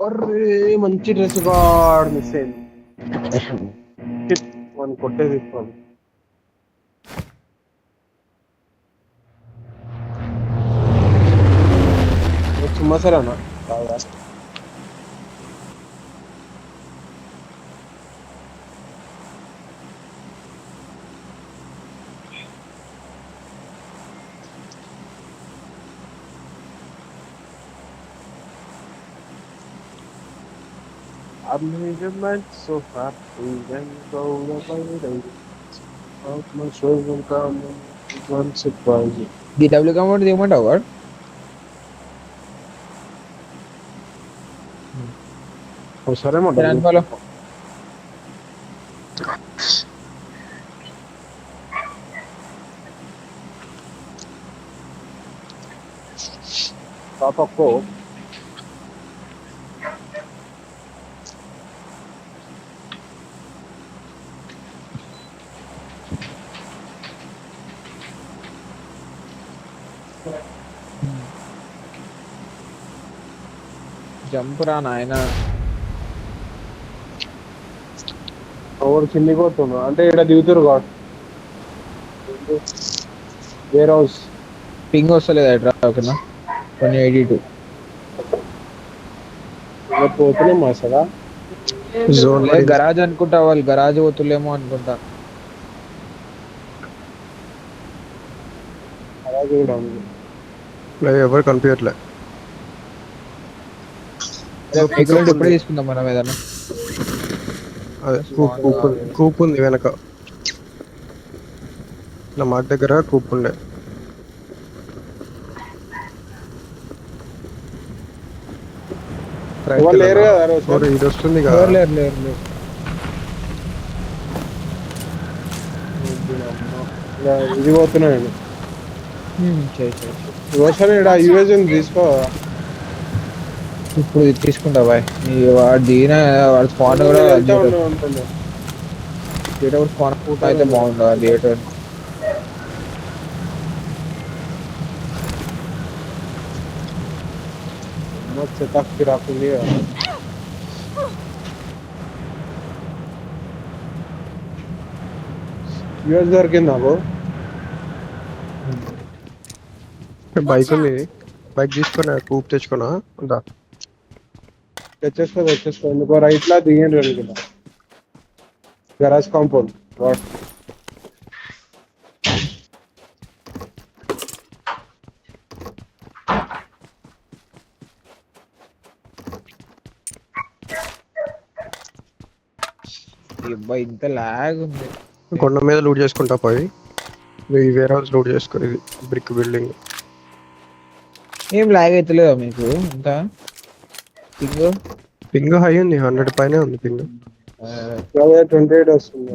Array మంచి dress God miss అయింది. మనం కొట్టేది ఇస్తాను. చుమ్మా సరేనా బాగా I'm living life so happy and go away. My soul will come one surprise. ది డబ్ల్యూ కమౌంట్ దిగమంటావు వాడు సరే ఫాలో పాపక్కో జంప్ రా నాయన ఎవరు కిందికి పోతున్నా అంటే ఇక్కడ దిగుతారు కాదు వేర్ హౌస్ పింగ్ వస్తలేదు అట్రా ఓకేనా 182 పోతున్నాం అసలు జోన్ గరాజ్ అనుకుంటా వాళ్ళు గరాజ్ పోతులేమో అనుకుంటా అలాగే కూడా ఉంది. ఎవరు కనిపించట్లే. ఎప్పుడే తీసుకుందాం మనం ఏదన్నా అదే కూప్ ఉంది వెనక నా మాకు దగ్గర కూప్ ఉండే. ఎవరు లేరు కదా రోజు. ఇది వస్తుంది కదా. లేరు లేరు లేరు ఇది పోతున్నా నేను చేయి చేయి రోజు ఇక్కడ యూఎస్ తీసుకో ఇప్పుడు ఇది తీసుకుంటా బాయ్ వాడు దిగిన వాడు స్పాన్ కూడా ఉంటుంది. స్పాన్ అయితే బాగుంటుంది అది థియేటర్ చెత్తాకి రాకుంది యూఎస్ దొరికింది నాకు. బైక్ ఉంది, బైక్ తీసుకున్నా కూప్ తెచ్చుకున్నా ఉందా. తెచ్చేసుకో ఎందుకో రైట్ లా దిగండి అనుకుంటా గరాజ్ కాంపౌండ్ వాట్ ఇంత లాగ్ ఉంది. కొండ మీద లూట్ చేసుకుంటా పోయి వేర్ హౌస్ లూట్ చేసుకో. ఇది బ్రిక్ బిల్డింగ్. ఏం లాగ్ అవుతలేదా మీకు అంతా పింగ్ పింగ్ హై ఉంది, 100 పైనే ఉంది పింగ్. 28 వస్తుంది.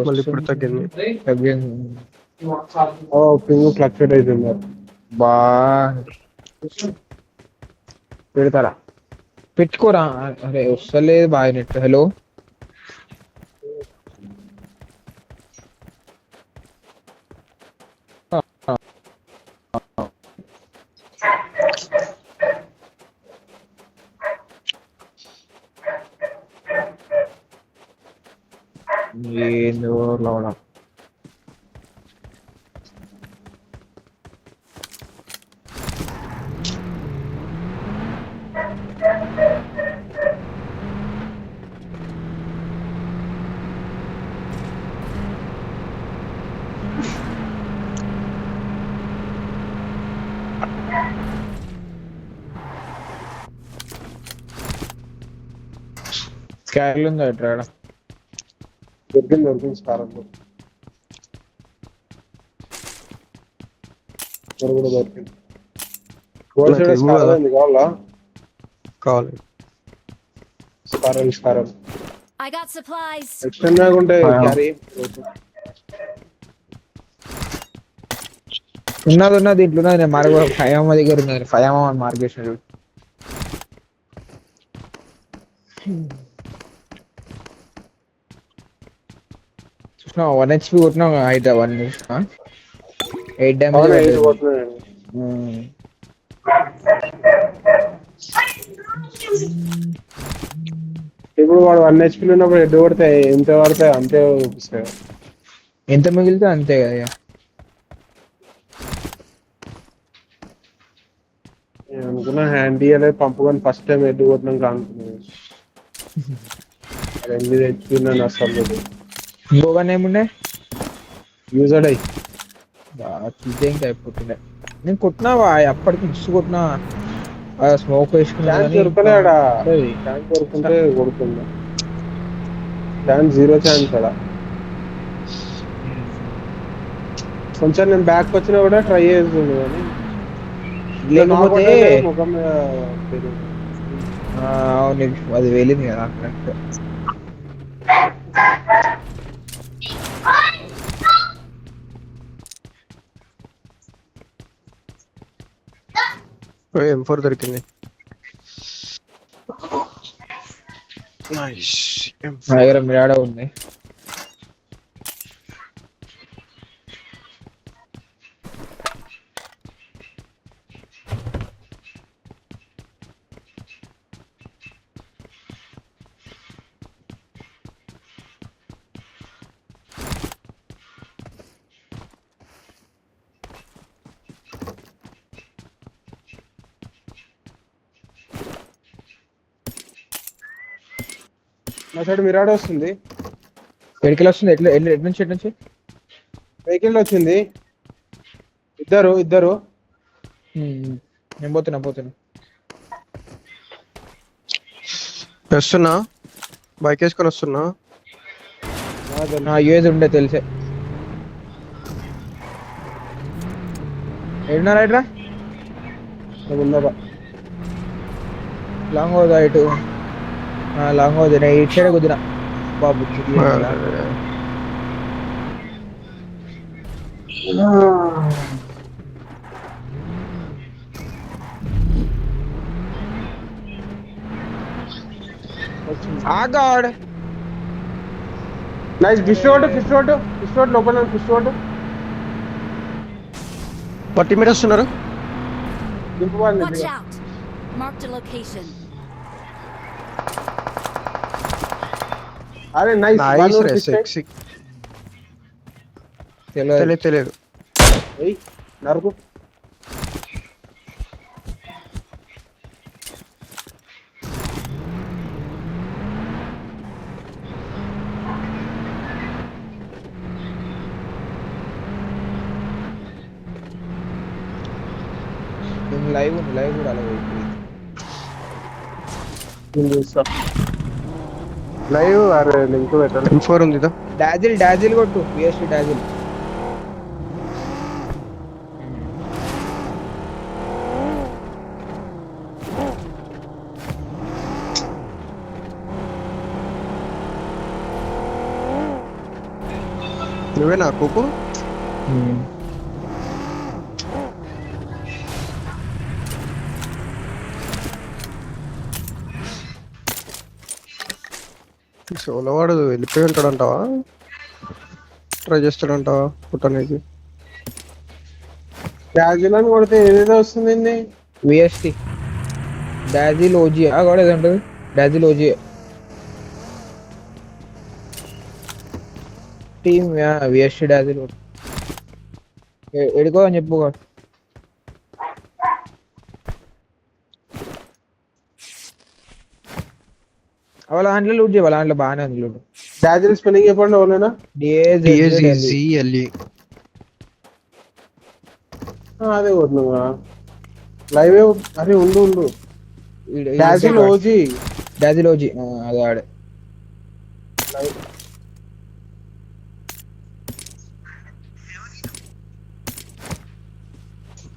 మళ్ళీ ఇప్పుడు తగ్గింది. పింగ్ ఫ్లక్చుయేట్ అవుతుంది. బా పెడతారా పెట్టుకోరా అరే వస్తలేదు బాగా నెట్. హలో ఏందో లవడా స్కార్లు ఉందా ఎట్రా దొరికింది స్కారంలో కూడా దొరికింది. కావాలా కావాలి. స్కారం I got supplies. ఎక్స్టెండ్ ఉంటే క్యారీ ఉన్నది ఇంట్లో ఉన్నది. నేను మార్గ ఫయామ దగ్గర ఉన్నది. ఫయామ మార్గేషన్ చూసినా 1 HP కొట్టినా అయితే 1 8 డ్యామేజ్. ఇప్పుడు వాడు 1 HP ఉన్నప్పుడు హెడ్ కొడితే ఎంత పడతాయి అంతే చూపిస్తాయి. ఎంత మిగిలితే అంతే కదా ఇక. నేను అనుకున్నా హ్యాండ్ ఇయ్యలే పంపుకొని ఫస్ట్ టైం హెడ్ కొట్టినాక అనుకున్నాను. 8 HP ఉన్నాను అసలు ఇంకోగానే ఏముండే యూజర్ అయ్యి చూస్తే ఇంకా అయిపోతుండే. నేను కొట్టినావా అప్పటికి మిస్ కొట్టినా స్మోక్ వేసుకున్నా ఛాన్స్ కానీ దొరకలే ఆడ. ఉండేది. ఛాన్స్ దొరుకుంటే కొడుతుందా ఛాన్స్ 0 ఛాన్స్ ఆడ. కొంచెం నేను బ్యాక్ వచ్చినా కూడా ట్రై చేస్తుండే కానీ లేకపోతే ముఖం మీద తెలియదు. అవును అది వెళ్ళింది కదా కరెక్ట్. M4 దొరికింది. నైస్. నా దగ్గర మిరాడో ఉంది. నా సైడ్ మిరాడ్ వస్తుంది. ఎడికెళ్ళి వస్తుంది ఎట్లా ఎటు నుంచి వెహికల్ వచ్చింది. ఇద్దరు నేను పోతున్నా వస్తున్నా, బైక్ వేసుకొని వస్తున్నా. నా యూఎస్ ఉండే తెలిసే. ఏడున్నారా ఇట్రా ఉందా లాంగ్ హోదా ఇటు లాంగ్ హోదా నేను ఇటు సైడ్ కుదిరా బాబు. ఆగాడ్ నైస్. ఫిష్ రోడ్ లోపల ఫిష్ రోడ్ పట్టి మీద వస్తున్నారు. Watch out. Marked a location. అరే నైస్. తెలియదు. నరకు లైవ్ కూడా అలా లైవ్ అరే లింక్ పెట్టాలి. M4 ఉంది ఇదా. డాజిల్ కొట్టు విఎస్టీ డాజిల్. నువ్వేనా కోపు? సోలో వాడు వెళ్ళిపోయి ఉంటాడంటావా? ట్రై చేస్తాడంటావా పుట్టనేది? డాజిల్ కొడితే ఏదేదో వస్తుందండి. విఎస్టీ డాజిల్ ఓజీ కూడా ఏదో ఉంటుంది. డాజిల్ ఓజీ టీమ్ విఎస్టీ డాజిల్ ఎడుకో అని చెప్పు. వాళ్ళ దాంట్లో లూట్ చేయాలి. వాళ్ళ దాంట్లో బాగానే ఉంది లూట్. డాజిల్ స్పెల్లింగ్ చెప్పండి. ఎవరైనా DAZZLE. అదే కొట్టినా లైవ్. అరే ఉండు డాజిల్ ఓజీ అదే ఆడే.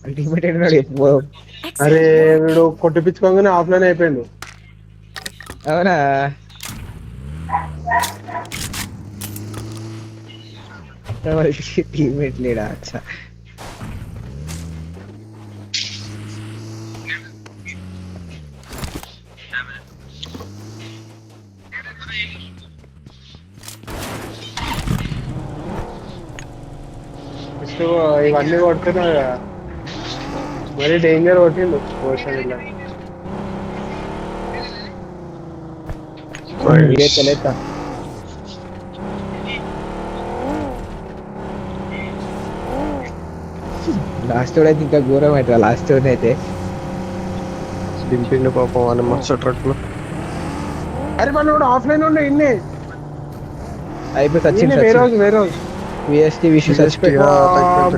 అల్టిమేట్ అరే వీడు కొట్టిపించుకోగానే ఆఫ్లైన్ అయిపోయిండు. అవునా? టీమేట్ లేడా? అచ్చా ఇవన్నీ కొడుతున్నా మరీ డేంజర్ కొట్టిండు. లేత లాస్ట్ అయితే ఇంకా ఘోరం అవుతుంది లాస్ట్ అయితే దింపిండు పాపం అని మస్తు ట్రక్ లో. అరే మన ఆఫ్లైన్ ఉండే ఇన్ని అయిపోయి సచిన్ వేరే రోజు విఎస్టీ విషయం చచ్చిపోయి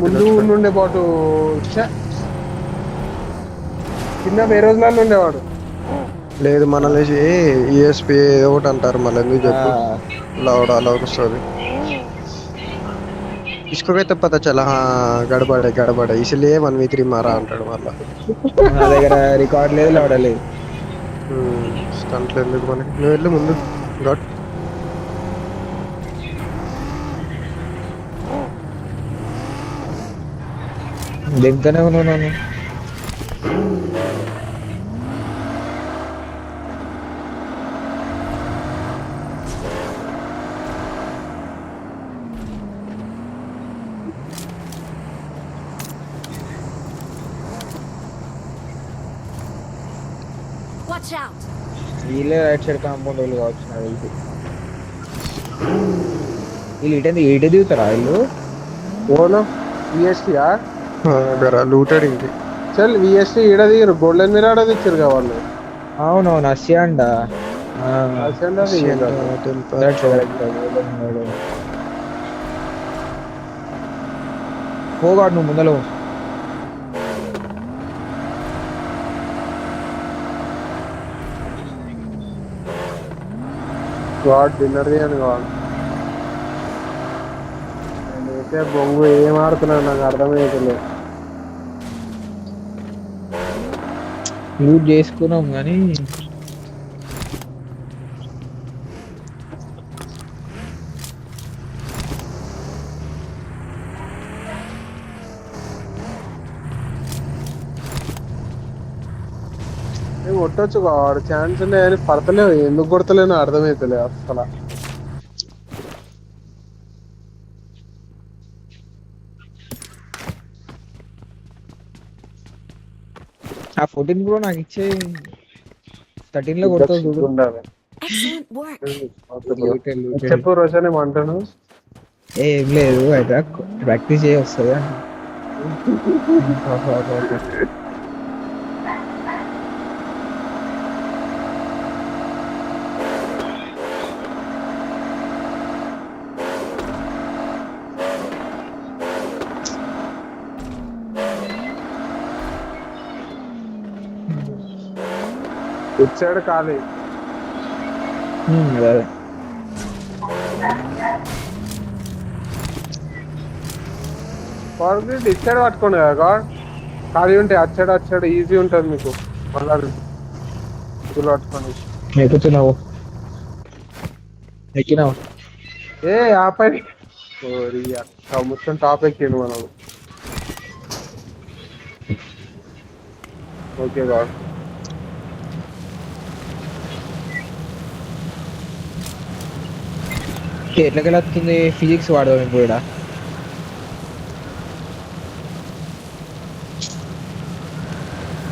ముందు ఉండే పాటు కింద వేరే రోజులలో ఉండేవాడు. లేదు మనల్ని ఈఎస్పీ ఒకటి అంటారు మళ్ళీ ఎందుకు చెప్పు లౌడ్ అలా వస్తుంది. इसको कहते पता चला हाँ गड़बड़ है इसलिए 1v3 मारा అంటాడు మళ్ళా. నా దగ్గర రికార్డ్ లేదు లౌడలేదు. స్టంట్లు ఎందుకు మనకి, నువ్వు వెళ్ళు ముందు. గాడ్ దిగుతూనే ఉన్నాను నన్ను. Watch out! వీళ్ళే రైట్ సైడ్ కాంపౌండ్ వాళ్ళు కావచ్చు నాకు తెలిసి. వీళ్ళు ఇటే దిగుతారా వీళ్ళు? ఓనా విఎస్టీయా జరా లూటెడ్ ఇంటి చల్ విఎస్టీ ఈడ దిగరు, గోల్డెన్ మీరు ఆడ తెచ్చారు కదా వాళ్ళు. అవునవును అసియాండ పోగాడు నువ్వు ముందలో. గాడ్ డిన్నర్ అని గాడ్ నేనైతే బొంగు ఏం ఆడుతున్నాను నాకు అర్థమవుతలేదు. లూట్ చేసుకున్నాం కానీ కొట్టొచ్చు కావాడు ఛాన్స్ ఉన్నాయి కానీ పడతలేవు, ఎందుకు కొడతలేను అర్థమవుతలేదు అసలు. ఆ 14 కూడా నాకు ఇచ్చే 13 లో కొడతావు చూడు. ఉండాలి. Excellent work. చెప్పు రోషన్ ఏమంటాను. ఏం లేదు అయితే ప్రాక్టీస్ చేయ వస్తుంది. ఇచ్చాడు ఖాళీ అదే ఇచ్చాడు పట్టుకోండి కదా గాడ్, ఖాళీ ఉంటే అచ్చాడు ఈజీ ఉంటుంది మీకు. మళ్ళా ఇదిలో పట్టుకోండి. ఎక్కుతున్నావు ఎక్కినావు ఏ ఆపై మొత్తం టాప్ ఎక్కిండు మనడు. ఓకే గాడ్ ఎట్లకెళ్ళి వస్తుంది ఫిజిక్స్ వాడదాం ఇప్పుడు ఈడ.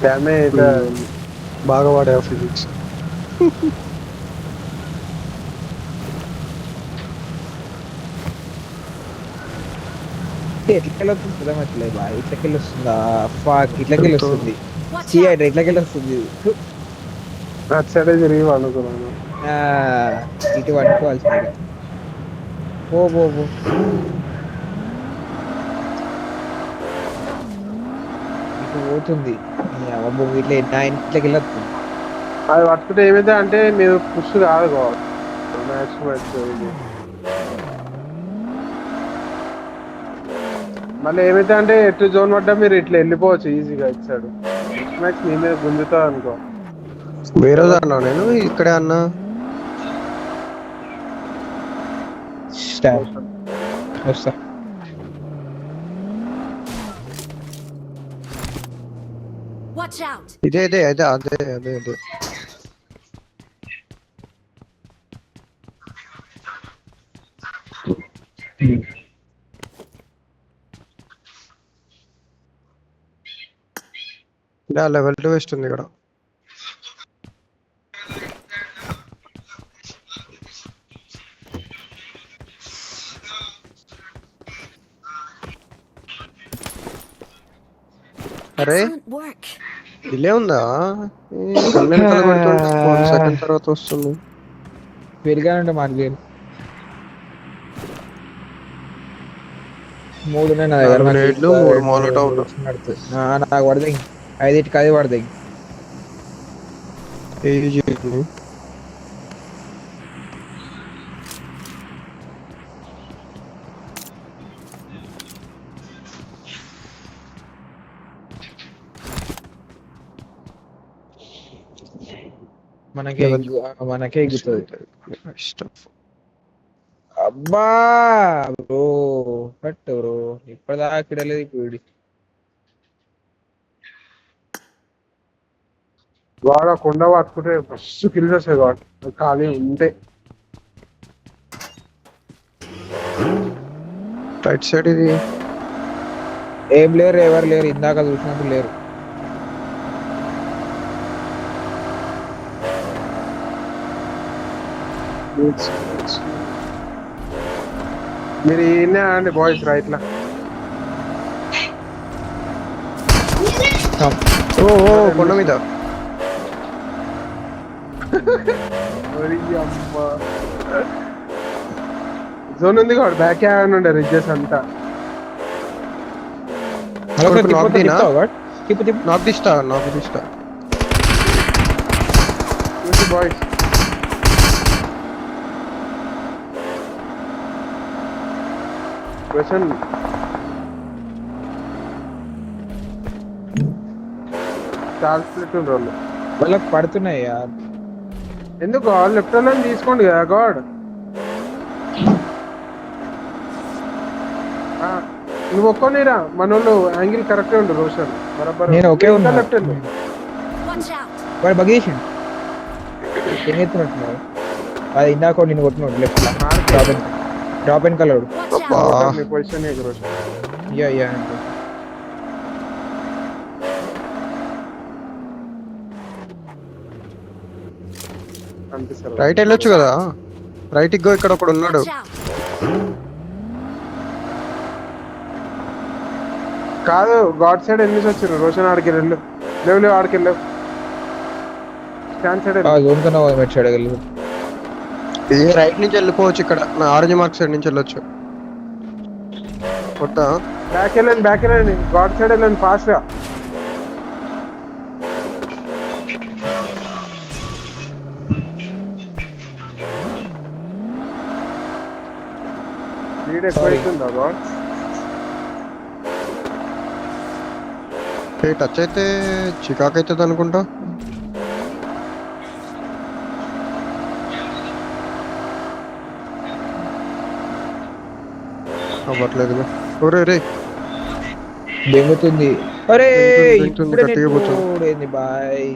డ్యామేజ్ బాగా వాడే ఫిజిక్స్. ఎట్లకెళ్ళి వస్తుంది అర్థమవుతలేదు బాగా. ఇట్లకెళ్ళి వస్తుందా ఫాక్ ఇట్లకెళ్ళి వస్తుంది. Watch సిఐడ్ out! ఇట్లకెళ్ళి వస్తుంది. అచ్చాడే తిరిగి అనుకున్నాను. ఇటు పట్టుకోవాల్సింది. పో ఇటు పోతుంది ఇట్లా నా ఇంట్లోకి వెళ్ళొస్తుంది. అది పట్టుకుంటే ఏమైతే అంటే మీరు పుష్ కాదు కావాలి మ్యాక్స్. మళ్ళీ ఏమైతే అంటే ఎటు జోన్ పడ్డా మీరు ఇట్లా వెళ్ళిపోవచ్చు ఈజీగా ఇచ్చాడు. మ్యాక్స్ నీ మీద గుంజుతా అనుకో. వేరే అన్నా నేను ఇక్కడే అన్నా. వస్తా Watch out! ఇదే అదే లెవెల్ 2 వేస్ట్ ఉంది ఇక్కడ. అరే Excellent work. డిలే ఉందా? గన్ వెనకాల పెడుతుంటే 1 సెకండ్ తర్వాత వస్తుంది. పెరిగానంటే మాకు 3 ఉన్నాయి నా దగ్గర. 4 నాకు నేడ్లు 3 మోలోటావ్లు. నడుతుంది నాకు పడతాయి. 5 అది పడతాయి. ఈజీ. మనకే ఎగ్గుతుంది. ఇష్టం. అబ్బా బ్రో కట్ బ్రో ఇప్పటిదాకా ఇడలేదు. ఇప్పుడు వాడు ఆ కొండ పట్టుకుంటే ఫస్ట్ కిల్ చేసేది వాడు ఖాళీ ఉంటే. రైట్ సైడ్ ఇది. ఏం లేరు, ఎవరు లేరు. ఇందాక చూసినప్పుడు లేరు. మీరు ఈయనే అండి బాయ్స్ రైట్లా. ఓ కొండ మీద. జోన్ ఉంది కాబట్టి బ్యాక్ హ్యాండ్ ఉండే రిడ్జెస్ అంతా. నాకు తీస్తా బాయ్స్ క్వశ్చన్ చాలా స్ప్లిట్ ఉంది వాళ్ళు. వాళ్ళకి పడుతున్నాయి. ఎందుకు లెఫ్ట్ లైన్ తీసుకోండి కదా గాడ్. నువ్వు ఒక్కనిరా మనోళ్ళు యాంగిల్ కరెక్టే ఉండు రోషన్ బరాబర్. నేను ఒకే ఉన్నా. Left Watch out. వాడు బగేసిండు. ఏం ఎత్తున్నట్టున్నాడు అది. ఇందాక నేను కొట్టినాడు left drop and colour. Watch out. Position Roshan. Yeah right వెళ్ళొచ్చు కదా. Right go. ఇక్కడ ఒకడు ఉన్నాడు. Watch out. కాదు గాడ్ సైడ్ ఎన్నిస్ వచ్చారు రోషన్. ఆడికి వెళ్ళు. లేవు ఆడికి వెళ్ళవు. స్టాండ్ సైడ్ జోన్ కన్నా మెచ్చాడు. ఇది రైట్ నుంచి వెళ్ళిపోవచ్చు. ఇక్కడ నా ఆరెంజ్ మార్క్ సైడ్ నుంచి వెళ్ళొచ్చు. కొత్త బ్యాక్ వెళ్ళండి గాడ్ సైడ్ వెళ్ళండి ఫాస్ట్ గా. స్పీడ్ ఎక్కువ అవుతుందా గాడ్? టచ్ అయితే చికాక్ అవుతుంది అనుకుంటా. అవ్వట్లేదు. రే దెంగుతుంది. అరే దెంగుతుంది, గట్టిగా పోతుంది. బాయ్.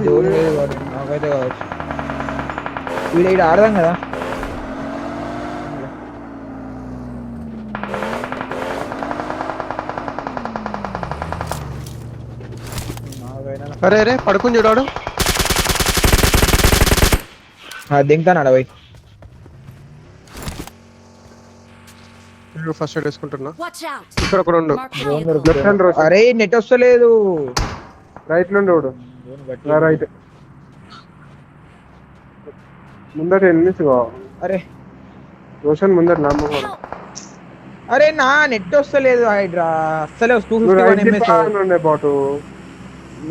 జోన్ లేదు వాడు. నాకైతే కావచ్చు. వీడు ఆడదాం కదా. అరే పడుకుని చూడాడు. దింగుతాను అడవై. ఫస్ట్ ఎయిడ్ వేసుకుంటున్నా. Watch out. ఇక్కడ కూడా ఉండు. Mark zone vehicle. దొరుకుతుంది. Left hand Roshan. అరే నెట్ వస్తలేదు. రైట్ నుండి ఓడు. రైట్ ముందట ఎన్నిస్ అరే రోషన్ ముందట నమ్మకం. అరే నా నెట్ వస్తలేదు. హైడ్రా అసలే 251 ms ఉండే బాటు.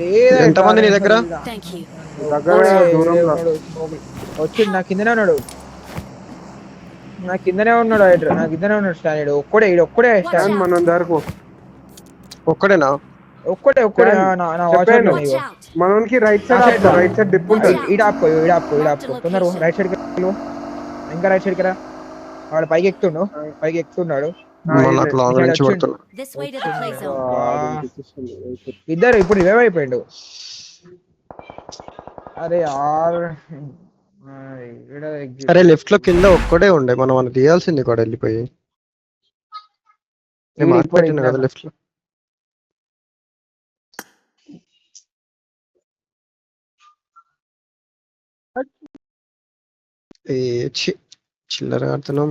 లేదు. ఎంతమంది నీ దగ్గర? Thank you. దగ్గర దూరంలో వచ్చిండు. నా కిందనే ఉన్నాడు. హైడ్రా నా కిందనే ఉన్నాడు. స్టాండ్ ఒక్కడే స్టాండ్ మనం దగ్గరకు ఒక్కడేనా? ఒక్కడే నా వాచర్ లో. Watch out. మనకి రైట్ సైడ్ డిప్ ఉంటుంది. ఈడాపుకో తొందర రైట్ సైడ్ ఇంకా రైట్ సైడ్ రా. వాడు పైకి ఎక్కుతున్నాడు. నాకు లాంగ్ నుంచి పడుతున్నా. This way to the play zone. ఇద్దరు ఇప్పుడు రివైవ్ అయిపోయిండు. అరే అరే లెఫ్ట్ లో కింద ఒక్కడే ఉండే. మనం తీయాల్సింది కూడా వెళ్ళిపోయి. నేను మాట్లాడినా కదా లెఫ్ట్ లో. ఏ చి చిల్లర ఆడుతున్నాం